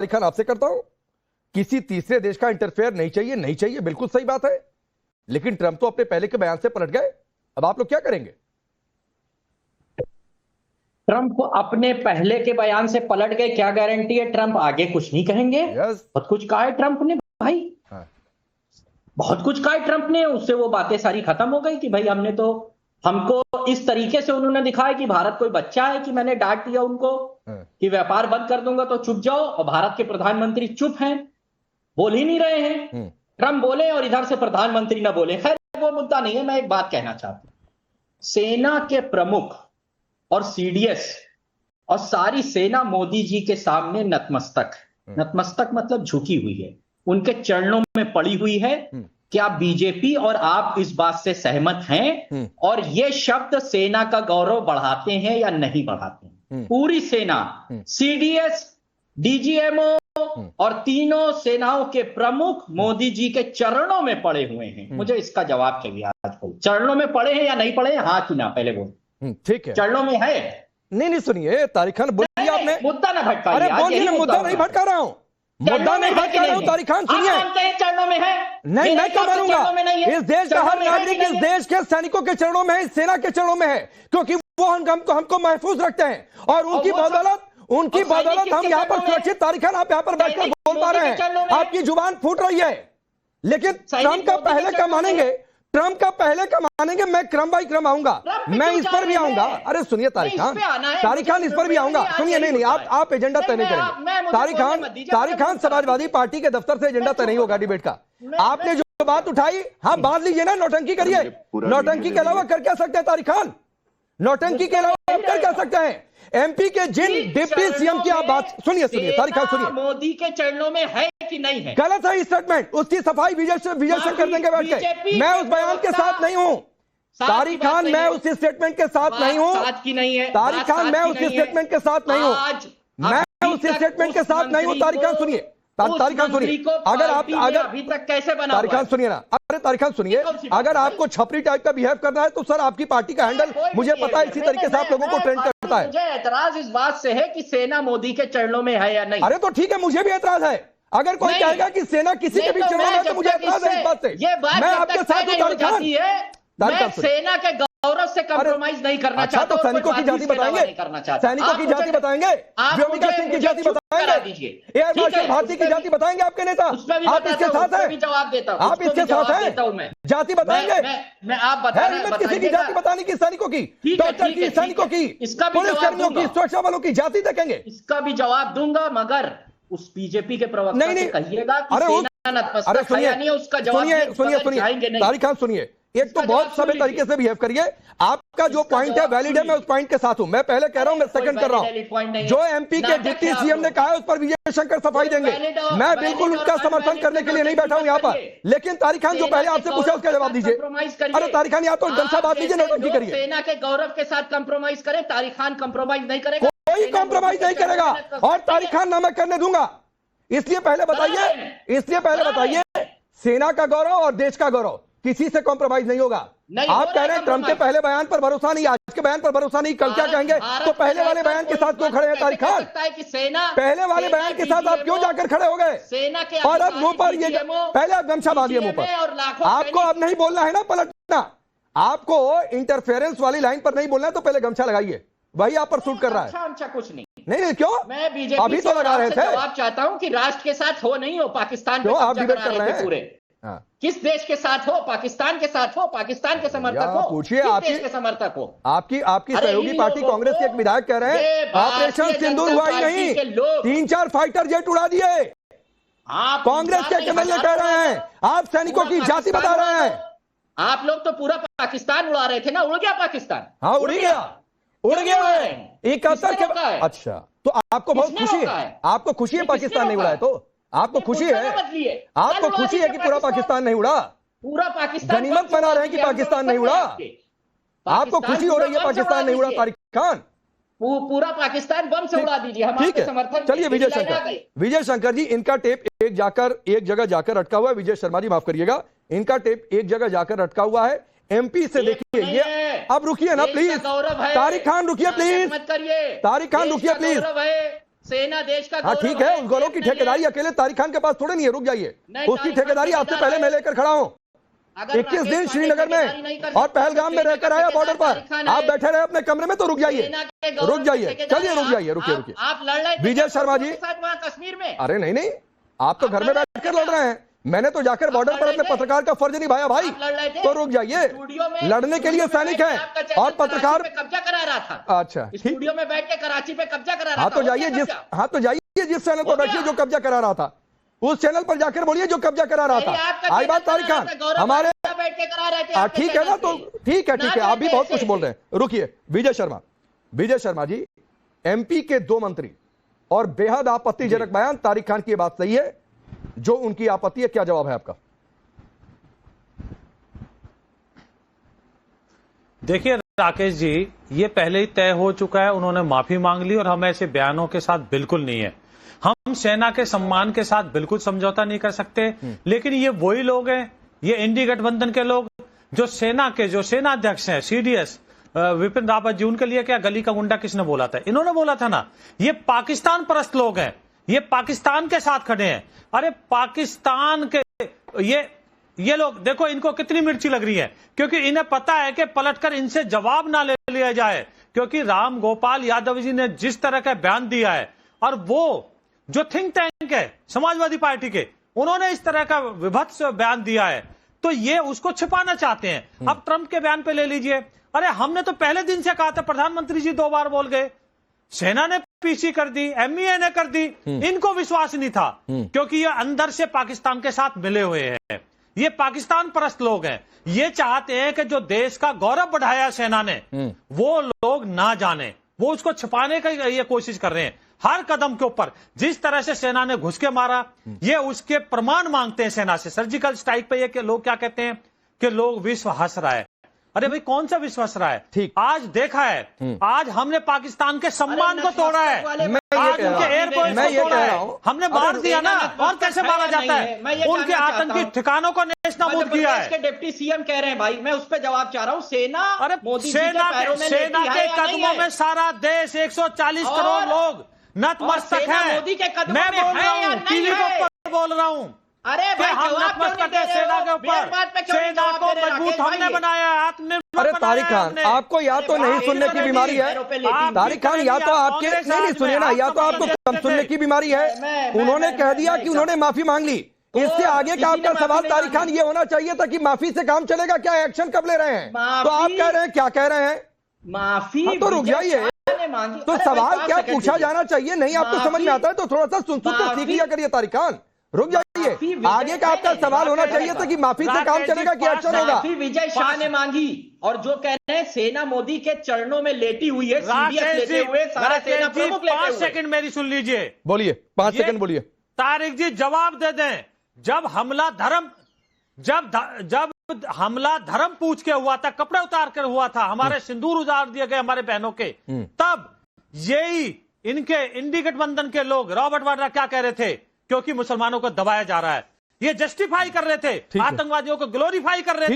तारिक खान आपसे करता हूं, किसी तीसरे देश का इंटरफेयर नहीं चाहिए, नहीं चाहिए, बिल्कुल सही बात है, लेकिन ट्रंप तो अपने पहले के बयान से पलट गए। अब आप लोग क्या करेंगे? ट्रंप अपने पहले के बयान से पलट गए, क्या गारंटी है ट्रंप आगे कुछ नहीं कहेंगे? बहुत कुछ कहा है ट्रंप ने भाई, बहुत कुछ कहा है ट्रंप ने, उससे वो बातें सारी खत्म हो गई कि भाई हमको इस तरीके से उन्होंने दिखाया कि भारत कोई बच्चा है, कि मैंने डांट दिया उनको कि व्यापार बंद कर दूंगा तो चुप जाओ, और भारत के प्रधानमंत्री चुप हैं, बोल ही नहीं रहे हैं। ट्रंप बोले और इधर से प्रधानमंत्री ना बोले। खैर वो मुद्दा नहीं है, मैं एक बात कहना चाहता हूं, सेना के प्रमुख और सीडीएस और सारी सेना मोदी जी के सामने नतमस्तक, नतमस्तक मतलब झुकी हुई है, उनके चरणों में पड़ी हुई है। क्या बीजेपी और आप इस बात से सहमत हैं? और ये शब्द सेना का गौरव बढ़ाते हैं या नहीं बढ़ाते हैं? पूरी सेना, सीडीएस, डीजीएमओ और तीनों सेनाओं के प्रमुख मोदी जी के चरणों में पड़े हुए हैं। मुझे इसका जवाब चाहिए आज को, चरणों में पड़े हैं या नहीं पड़े हैं? हाँ कि ना, पहले बोल। ठीक है, चरणों में है? नहीं सुनिए तारिक खान, बोलिए आपने, मुद्दा ना भटका। अरे बोलिए, मुद्दा नहीं भटका रहा हूं, मुद्दा नहीं भटका रहा हूं तारिक खान, सुनिए। चरणों में है? नहीं, मैं क्या मानूंगा? इस देश का हर नागरिक इस देश के सैनिकों के चरणों में है, इस सेना के चरणों में है, क्योंकि वो हमको महफूज रखते हैं, और उनकी बदौलत हम यहाँ पर सुरक्षित। तारिक खान, आप यहाँ पर बैठकर बोल पा रहे हैं, आपकी जुबान फूट रही है, लेकिन ट्रंप का पहले का मानेंगे, ट्रंप का पहले का मानेंगे, मैं क्रम बाई क्रम आऊंगा, मैं इस पर भी आऊंगा। अरे सुनिए तारिक खान, इस पर भी आऊंगा, सुनिए। नहीं आप एजेंडा तय नहीं करेंगे तारिक खान, समाजवादी पार्टी के दफ्तर से एजेंडा तय नहीं होगा डिबेट का। आपने जो बात उठाई, हाँ बात लीजिए ना, नौटंकी करिए, नौटंकी के अलावा कर क्या सकते हैं तारिक खान? नौटंकी के अलावा कर क्या सकते हैं? एमपी के जिन डिप्टी सीएम की आप बात सुनिए तारिक खान, सुनिए, मोदी के चरणों में है कि नहीं है? गलत है स्टेटमेंट, उसकी सफाई विजय शंकर देंगे बैठ के। मैं उस बयान के साथ नहीं हूं तारिक खान, मैं उस स्टेटमेंट के साथ नहीं हूं तारिक खान, मैं उस स्टेटमेंट के साथ नहीं हूं, मैं उस स्टेटमेंट के साथ नहीं हूं। तारिक खान सुनिए, तारिक खान सुनिए, अगर अभी तक कैसे बना? तारिक खान सुनिए ना, अरे तारिक खान सुनिए, अगर आपको छपरी टाइप का बिहेव करना है तो सर आपकी पार्टी का हैंडल मुझे पता है, इसी तरीके से आप लोगों को ट्रेंड करता है। मुझे एतराज इस बात से है कि सेना मोदी के चरणों में है या नहीं। अरे तो ठीक है, मुझे भी एतराज है, अगर कोई कहेगा कि सेना किसी के भी चरणों में है तो मुझे एतराज है इस बात से। मैं आपके साथ हूं तारिक खान, सेना के गौरव से कंप्रोमाइज नहीं करना चाहता। तो सैनिकों की जाति बताएंगे, सैनिकों की जाति बताएंगे, व्योमिका सिंह की जाति बताएंगे, एयर मार्शल भारती की जाति बताएंगे आपके नेता? आप इसके साथ हैं? जवाब देता हूं, आप इसके साथ हैं? जाति बताएंगे? मैं आप बताएं, किसी की जाति बताने की, सैनिकों की, डॉक्टर की, सैनिकों की, पुलिसकर्मियों की, सुरक्षा वालों की जाति देखेंगे? इसका भी जवाब दूंगा, मगर उस बीजेपी के प्रवक्ता से कहिएगा कि सेना नतमस्तक है या नहीं, उसका जवाब सुनिए तारिक खान, सुनिए, एक तो बहुत सभ्य तरीके से बिहेव करिए, आपका जो पॉइंट है वैलिड है, मैं उस पॉइंट के साथ हूं, मैं पहले कह रहा हूं, मैं सेकंड कर रहा हूं। जो एमपी के डिप्टी सीएम ने कहा है उस पर विजय शंकर सफाई देंगे, मैं बिल्कुल उनका समर्थन करने के लिए नहीं बैठा हूं यहाँ पर, लेकिन तारिक खान जो पहले आपसे पूछा उसका जवाब दीजिए। अरे तारिक खान, या तो ढंग से बात लीजिए, नौटंकी करिए। सेना के गौरव के साथ कंप्रोमाइज करे, तारिक खान कंप्रोमाइज नहीं करेगा, कोई कंप्रोमाइज नहीं करेगा, और तारिक खान ना मैं करने दूंगा। इसलिए पहले बताइए, सेना का गौरव और देश का गौरव किसी से कॉम्प्रोमाइज नहीं होगा। आप कह रहे हैं ट्रंप के पहले बयान पर भरोसा नहीं, आज के बयान पर भरोसा नहीं, कल क्या कहेंगे? तो पहले वाले बयान के साथ क्यों खड़े हैं तारिक खान? पहले वाले बयान के साथ आप क्यों जाकर खड़े हो गए? और अब मुंह पर ये, पहले आप गमछा बांधिए मुंह पर, आपको अब नहीं बोलना है ना पलटना, आपको इंटरफेरेंस वाली लाइन पर नहीं बोलना है, तो पहले गमछा लगाइए, वही आप पर सूट कर रहा है। अच्छा कुछ नहीं क्यों? मैं बीजेपी अभी तो लगा रहे थे। जवाब चाहता हूं कि राष्ट्र के साथ हो, नहीं हो पाकिस्तान क्यों आप डिबेट कर रहे हैं? पूरे किस देश के साथ हो? पाकिस्तान के साथ हो, पाकिस्तान के समर्थक हो, पूछिए, आपके समर्थक हो? आपकी सहयोगी पार्टी कांग्रेस के एक विधायक कह रहे हैं ऑपरेशन सिंदूर हुआ ही नहीं, 3-4 फाइटर जेट उड़ा दिए। कांग्रेस के एमएलए कह रहे हैं आप सैनिकों की जाति बता रहे हैं। आप लोग तो पूरा पाकिस्तान उड़ा रहे थे ना, उड़ गया पाकिस्तान? हाँ उड़ गया 71 के। अच्छा, तो आपको बहुत खुशी है, आपको खुशी है पाकिस्तान नहीं उड़ा है? तो आपको खुशी है कि पूरा पाकिस्तान नहीं उड़ा? पूरा पाकिस्तान गनीमत मना रहे हैं कि पाकिस्तान नहीं उड़ा, आपको खुशी हो रही है पाकिस्तान नहीं उड़ा तारिक खान? पूरा पाकिस्तान बम से उड़ा दीजिए, हम आपके समर्थन। चलिए विजय शंकर जी, इनका टेप एक जगह जाकर अटका हुआ है। विजय शर्मा जी माफ करिएगा, इनका टेप एक जगह जाकर अटका हुआ है। एमपी से देखिए ये, अब रुकिए ना प्लीज तारिक खान, रुकिए प्लीज, तारिक खान रुकिए प्लीज। सेना देश का हाँ ठीक है, उस गौरव की ठेकेदारी अकेले तारिक खान के पास थोड़ी नहीं है, रुक जाइए। उसकी ठेकेदारी आपसे पहले मैं लेकर खड़ा हूँ। 21 दिन श्रीनगर में और पहलगाम में रहकर आया बॉर्डर पर, आप बैठे रहे अपने कमरे में, तो रुक जाइए, रुक जाइए, चलिए रुक जाइए, रुकिए। आप लड़ रहे थे विजय शर्मा जी, कश्मीर में। अरे नहीं, आप तो घर में बैठकर लड़ रहे हैं, मैंने तो जाकर बॉर्डर पर अपने पत्रकार का फर्ज निभाया भाई, तो रुक जाइए। लड़ने के लिए सैनिक है और पत्रकार कब्जा करा रहा था। अच्छा, स्टूडियो में बैठ के कराची पे कब्जा करा रहा था। हाँ तो जाइए जिस चैनल पर बैठिए जो कब्जा करा रहा था, उस चैनल पर जाकर बोलिए जो कब्जा करा रहा था। आई बात तारिक खान हमारे, ठीक है ना, तो ठीक है, आप भी बहुत कुछ बोल रहे हैं, रुकिए। विजय शर्मा जी, एमपी के 2 मंत्री और बेहद आपत्तिजनक बयान, तारिक खान की बात सही है, जो उनकी आपत्ति है, क्या जवाब है आपका? देखिए राकेश जी, ये पहले ही तय हो चुका है, उन्होंने माफी मांग ली और हम ऐसे बयानों के साथ बिल्कुल नहीं है। हम सेना के सम्मान के साथ बिल्कुल समझौता नहीं कर सकते, लेकिन ये वही लोग हैं, ये इंडी गठबंधन के लोग जो सेना अध्यक्ष हैं सीडीएस विपिन रावत जी, उनके लिए क्या गली का गुंडा किसने बोला था? इन्होंने बोला था ना। ये पाकिस्तान परस्त लोग हैं, ये पाकिस्तान के साथ खड़े हैं। अरे पाकिस्तान के ये लोग देखो, इनको कितनी मिर्ची लग रही है, क्योंकि इन्हें पता है कि पलटकर इनसे जवाब ना ले लिया जाए, क्योंकि राम गोपाल यादव जी ने जिस तरह का बयान दिया है, और वो जो थिंक टैंक है समाजवादी पार्टी के, उन्होंने इस तरह का विभत्स बयान दिया है, तो ये उसको छिपाना चाहते हैं। अब ट्रंप के बयान पे ले लीजिए। अरे हमने तो पहले दिन से कहा था, प्रधानमंत्री जी 2 बार बोल गए, सेना ने पीसी कर दी, एमईए ने कर दी, इनको विश्वास नहीं था, क्योंकि ये अंदर से पाकिस्तान के साथ मिले हुए हैं, ये पाकिस्तान परस्त लोग हैं। ये चाहते हैं कि जो देश का गौरव बढ़ाया सेना ने, वो लोग ना जाने, वो उसको छिपाने का ये कोशिश कर रहे हैं हर कदम के ऊपर। जिस तरह से सेना ने घुस के मारा, ये उसके प्रमाण मांगते हैं सेना से। सर्जिकल स्ट्राइक पे ये लोग क्या कहते हैं कि लोग विश्व हंस रहा है। अरे भाई, कौन सा विश्व हंस रहा है? आज देखा है, आज हमने पाकिस्तान के सम्मान को तोड़ा है, आज उनके एयरपोर्ट को तोड़ा है, हमने मार दिया ना। और कैसे मारा जाता है? उनके आतंकी ठिकानों को नेस्तनाबूद किया है। डिप्टी सीएम कह रहे हैं भाई, मैं उस पर जवाब चाह रहा हूँ। सेना सेना के कदमों में सारा देश 140 करोड़ लोग नतमस्तक है। मोदी के कदमों मैं में बोल रहा हूँ, टीवी के ऊपर बोल रहा हूँ। अरे भाई, हम नतमस्तक है सेना के ऊपर, सेना को मजबूत हमने बनाया, आत्मनिर्भर। अरे तारिक खान, आपको या तो नहीं सुनने की बीमारी है, तारिक खान, या तो आपके नहीं सुनिए ना, या तो आपको कम सुनने की बीमारी है। उन्होंने कह दिया कि उन्होंने माफी मांग ली, इससे आगे का आपका सवाल तारिक खान ये होना चाहिए था कि माफी से काम चलेगा क्या, एक्शन कब ले रहे हैं? तो आप कह रहे हैं, क्या कह रहे हैं? माफी तो रुक जाइए, तो सवाल क्या पूछा जाना चाहिए? नहीं आपको समझ में आता है तो थोड़ा सा सुन कर सीख लिया करिए तारिक खान, रुक जाइए। आगे का आपका सवाल होना चाहिए था कि माफी से काम चलेगा कि एक्शन होगा? माफी विजय शाह ने मांगी, और जो कह रहे हैं सेना मोदी के चरणों में लेटी हुई है, सीडीएस लेटे हुए, सारे सेना प्रमुख लेटे हुए। 5 सेकंड मेरी सुन लीजिए। बोलिए, 5 सेकंड बोलिए। तारिक जी जवाब दे दें। जब हमला धर्म पूछ के हुआ था, कपड़े उतार कर हुआ था, हमारे सिंदूर उतार दिए गए हमारे बहनों के, तब यही इनके इंडी गठबंधन के लोग, रॉबर्ट वाड्रा क्या कह रहे थे? क्योंकि मुसलमानों को दबाया जा रहा है, ये जस्टिफाई कर रहे थे, आतंकवादियों को ग्लोरीफाई कर रहे थे।